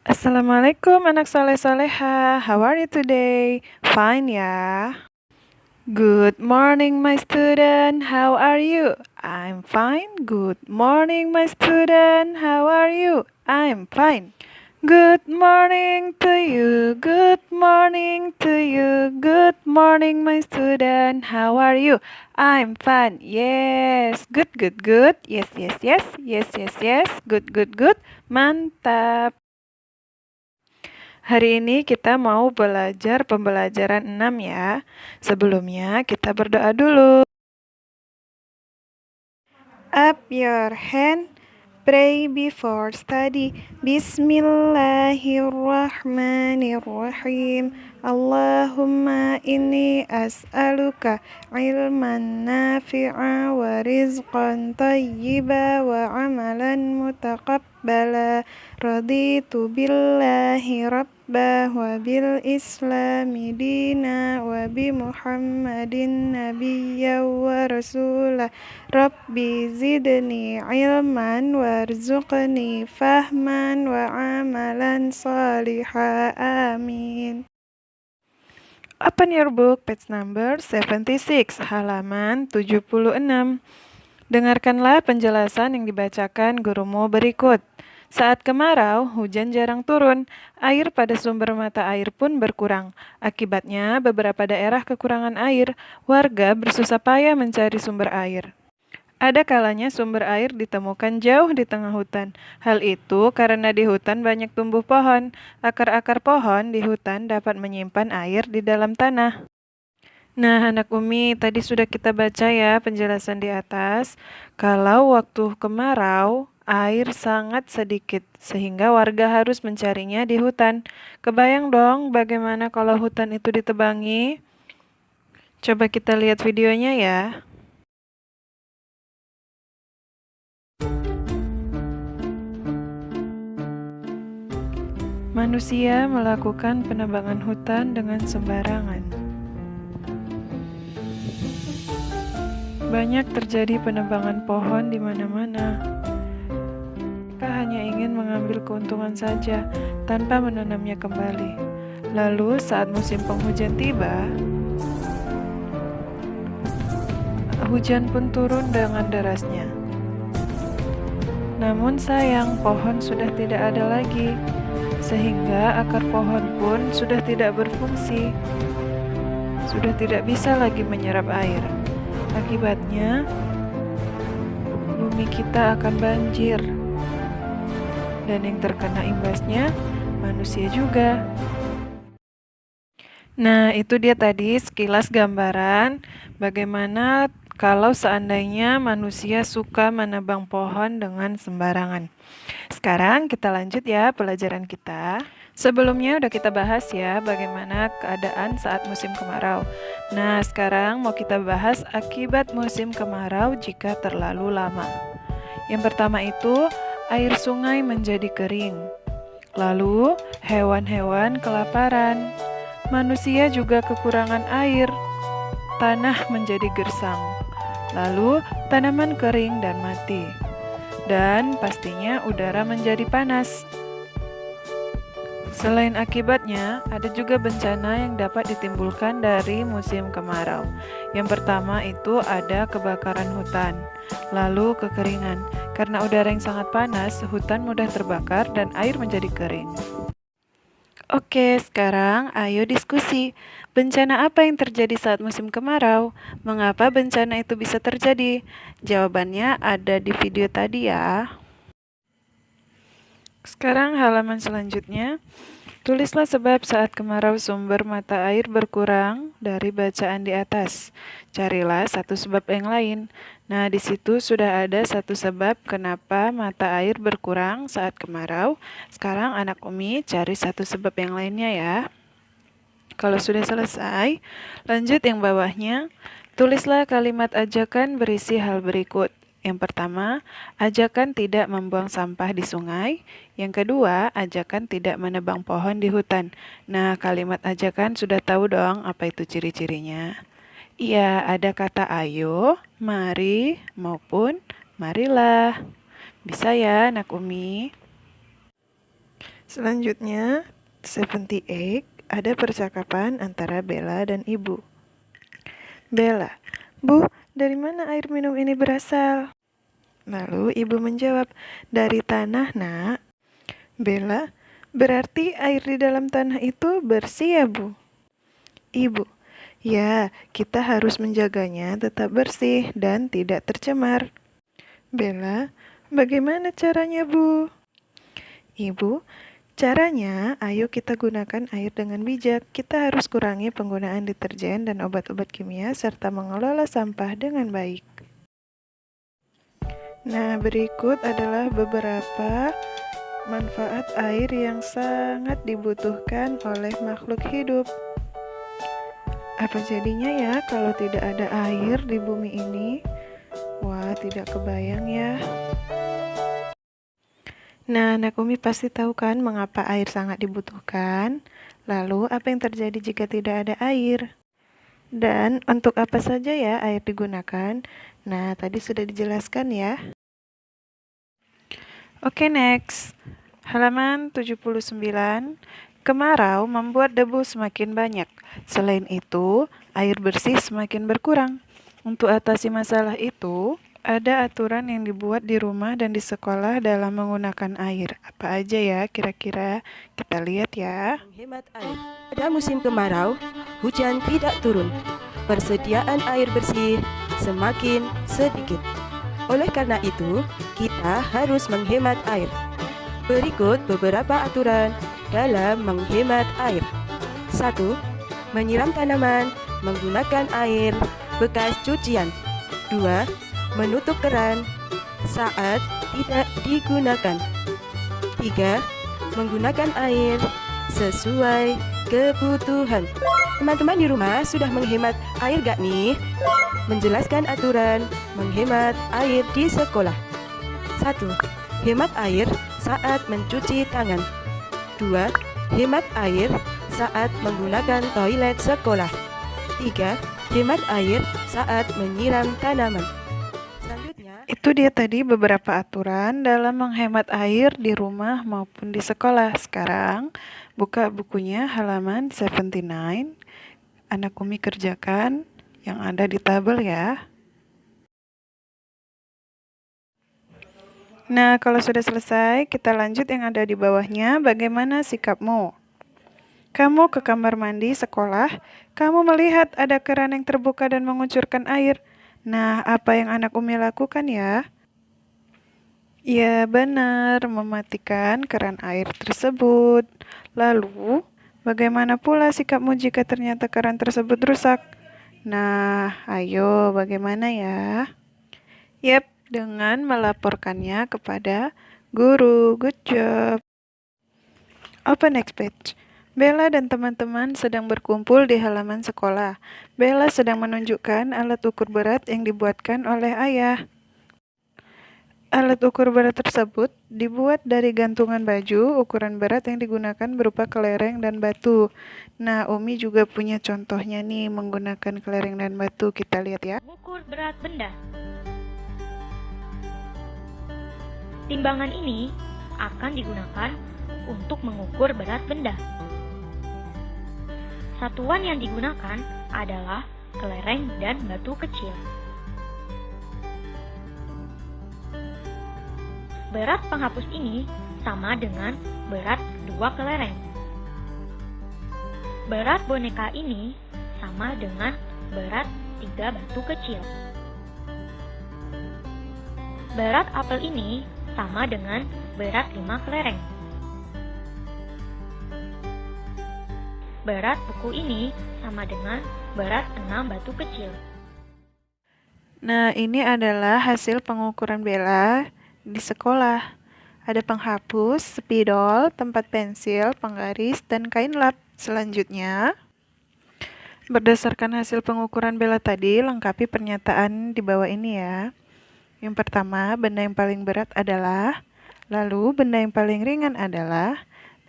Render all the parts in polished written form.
Assalamualaikum anak soleh-soleha. How are you today? Fine ya. Good morning my student. How are you? I'm fine. Good morning my student. How are you? I'm fine. Good morning to you. Good morning to you. Good morning my student. How are you? I'm fine. Yes. Good, good, good. Yes, yes, yes. Yes, yes, yes. Good, good, good. Mantap. Hari ini kita mau belajar pembelajaran 6 ya. Sebelumnya kita berdoa dulu. Up your hand, pray before study. Bismillahirrahmanirrahim. Allahumma inni as'aluka ilman nafi'a wa rizqan tayyiba wa amalan mutaqabbala. Raditu billahi rabba wa bil islami dina wa bi muhammadin nabiyya wa rasulah. Rabbi zidni ilman warzuqni fahman wa amalan salihah. Amin. Open your book, page number 76, halaman 76. Dengarkanlah penjelasan yang dibacakan gurumu berikut. Saat kemarau, hujan jarang turun. Air pada sumber mata air pun berkurang. Akibatnya, beberapa daerah kekurangan air. Warga bersusah payah mencari sumber air. Ada kalanya sumber air ditemukan jauh di tengah hutan. Hal itu karena di hutan banyak tumbuh pohon. Akar-akar pohon di hutan dapat menyimpan air di dalam tanah. Nah, anak Umi, tadi sudah kita baca ya penjelasan di atas. Kalau waktu kemarau, air sangat sedikit, sehingga warga harus mencarinya di hutan. Kebayang dong bagaimana kalau hutan itu ditebangi? Coba kita lihat videonya ya. Manusia melakukan penebangan hutan dengan sembarangan. Banyak terjadi penebangan pohon di mana-mana. Mereka hanya ingin mengambil keuntungan saja tanpa menanamnya kembali. Lalu saat musim penghujan tiba, hujan pun turun dengan derasnya. Namun sayang, pohon sudah tidak ada lagi, sehingga akar pohon pun sudah tidak berfungsi, sudah tidak bisa lagi menyerap air. Akibatnya, bumi kita akan banjir, dan yang terkena imbasnya manusia juga. Nah, itu dia tadi sekilas gambaran bagaimana kalau seandainya manusia suka menebang pohon dengan sembarangan. Sekarang kita lanjut ya pelajaran kita. Sebelumnya udah kita bahas ya bagaimana keadaan saat musim kemarau. Nah, sekarang mau kita bahas akibat musim kemarau jika terlalu lama. Yang pertama itu, air sungai menjadi kering. Lalu, hewan-hewan kelaparan. Manusia juga kekurangan air. Tanah menjadi gersang. Lalu, tanaman kering dan mati. Dan pastinya udara menjadi panas. Selain akibatnya, ada juga bencana yang dapat ditimbulkan dari musim kemarau. Yang pertama itu ada kebakaran hutan, lalu kekeringan. Karena udara yang sangat panas, hutan mudah terbakar dan air menjadi kering. Oke, sekarang ayo diskusi. Bencana apa yang terjadi saat musim kemarau? Mengapa bencana itu bisa terjadi? Jawabannya ada di video tadi ya. Sekarang halaman selanjutnya. Tulislah sebab saat kemarau sumber mata air berkurang dari bacaan di atas. Carilah satu sebab yang lain. Nah, di situ sudah ada satu sebab kenapa mata air berkurang saat kemarau. Sekarang anak Umi cari satu sebab yang lainnya ya. Kalau sudah selesai, lanjut yang bawahnya. Tulislah kalimat ajakan berisi hal berikut. Yang pertama, ajakan tidak membuang sampah di sungai. Yang kedua, ajakan tidak menebang pohon di hutan. Nah, kalimat ajakan sudah tahu dong apa itu ciri-cirinya. Ya, ada kata ayo, mari, maupun marilah. Bisa ya, anak Umi? Selanjutnya, 78, ada percakapan antara Bella dan ibu. Bella, Bu, dari mana air minum ini berasal? Lalu ibu menjawab, dari tanah, Nak. Bella, berarti air di dalam tanah itu bersih ya, Bu? Ibu, ya, kita harus menjaganya tetap bersih dan tidak tercemar. Bella, bagaimana caranya, Bu? Ibu, caranya, ayo kita gunakan air dengan bijak. Kita harus kurangi penggunaan deterjen dan obat-obat kimia serta mengelola sampah dengan baik. Nah, berikut adalah beberapa manfaat air yang sangat dibutuhkan oleh makhluk hidup. Apa jadinya ya kalau tidak ada air di bumi ini? Wah, tidak kebayang ya. Nah, anak Umi pasti tahu kan mengapa air sangat dibutuhkan? Lalu, apa yang terjadi jika tidak ada air? Dan untuk apa saja ya air digunakan? Nah, tadi sudah dijelaskan ya. Oke, next. Halaman 79. Kemarau membuat debu semakin banyak. Selain itu, air bersih semakin berkurang. Untuk atasi masalah itu, ada aturan yang dibuat di rumah dan di sekolah dalam menggunakan air. Apa aja ya kira-kira? Kita lihat ya. Menghemat air. Pada musim kemarau, hujan tidak turun. Persediaan air bersih semakin sedikit. Oleh karena itu, kita harus menghemat air. Berikut beberapa aturan dalam menghemat air. 1. Menyiram tanaman menggunakan air bekas cucian. 2. Menutup keran saat tidak digunakan. 3. Menggunakan air sesuai kebutuhan. Teman-teman di rumah sudah menghemat air gak nih? Menjelaskan aturan menghemat air di sekolah. 1. Hemat air saat mencuci tangan. 2. Hemat air saat menggunakan toilet sekolah. 3. Hemat air saat menyiram tanaman. Selanjutnya, itu dia tadi beberapa aturan dalam menghemat air di rumah maupun di sekolah. Sekarang buka bukunya halaman 79. Anak Umi kerjakan yang ada di tabel ya. Nah, kalau sudah selesai, kita lanjut yang ada di bawahnya. Bagaimana sikapmu? Kamu ke kamar mandi sekolah, kamu melihat ada keran yang terbuka dan mengucurkan air. Nah, apa yang anak Umi lakukan ya? Ya, benar, mematikan keran air tersebut. Lalu, bagaimana pula sikapmu jika ternyata keran tersebut rusak? Nah, ayo, bagaimana ya? Yap, dengan melaporkannya kepada guru. Good job. Open next page. Bella dan teman-teman sedang berkumpul di halaman sekolah. Bella sedang menunjukkan alat ukur berat yang dibuatkan oleh ayah. Alat ukur berat tersebut dibuat dari gantungan baju. Ukuran berat yang digunakan berupa kelereng dan batu. Nah, Umi juga punya contohnya nih menggunakan kelereng dan batu. Kita lihat ya. Mengukur berat benda. Timbangan ini akan digunakan untuk mengukur berat benda. Satuan yang digunakan adalah kelereng dan batu kecil. Berat penghapus ini sama dengan berat 2 kelereng. Berat boneka ini sama dengan berat 3 batu kecil. Berat apel ini sama dengan berat 5 kelereng. Berat buku ini sama dengan berat 6 batu kecil. Nah, ini adalah hasil pengukuran Bella di sekolah. Ada penghapus, spidol, tempat pensil, penggaris, dan kain lap. Selanjutnya, berdasarkan hasil pengukuran Bella tadi, lengkapi pernyataan di bawah ini ya. Yang pertama, benda yang paling berat adalah, lalu benda yang paling ringan adalah,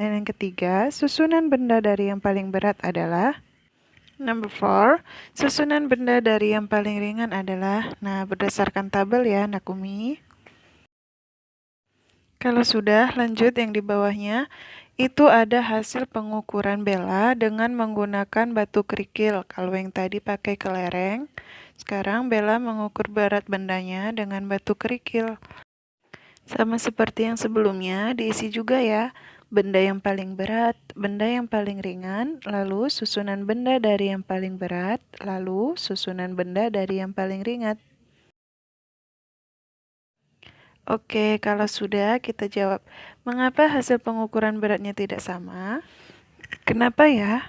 dan yang ketiga, susunan benda dari yang paling berat adalah, Number 4, susunan benda dari yang paling ringan adalah, berdasarkan tabel ya, Nakumi. Kalau sudah, lanjut yang di bawahnya. Itu ada hasil pengukuran Bella dengan menggunakan batu kerikil. Kalau yang tadi pakai kelereng, sekarang Bella mengukur berat bendanya dengan batu kerikil. Sama seperti yang sebelumnya, diisi juga ya. Benda yang paling berat, benda yang paling ringan, lalu susunan benda dari yang paling berat, lalu susunan benda dari yang paling ringan. Oke, kalau sudah kita jawab, mengapa hasil pengukuran beratnya tidak sama? Kenapa ya?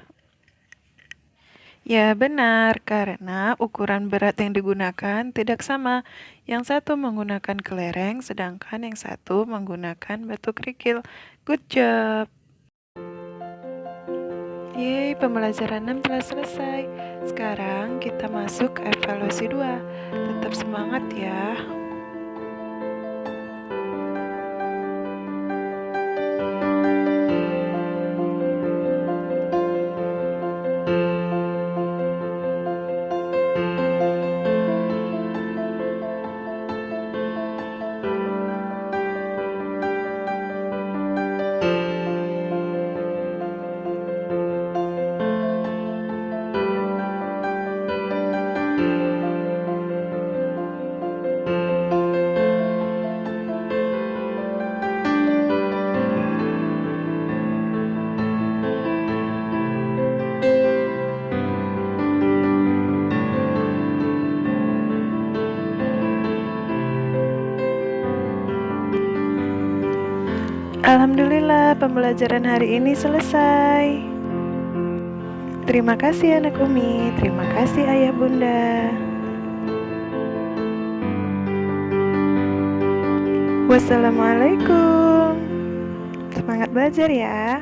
Ya benar, karena ukuran berat yang digunakan tidak sama. Yang satu menggunakan kelereng, sedangkan yang satu menggunakan batu kerikil. Good job! Yeay, pembelajaran 6 telah selesai. Sekarang kita masuk ke evaluasi 2. Tetap semangat ya. Alhamdulillah, pembelajaran hari ini selesai. Terima kasih anak Umi, terima kasih ayah bunda. Wassalamualaikum. Semangat belajar ya.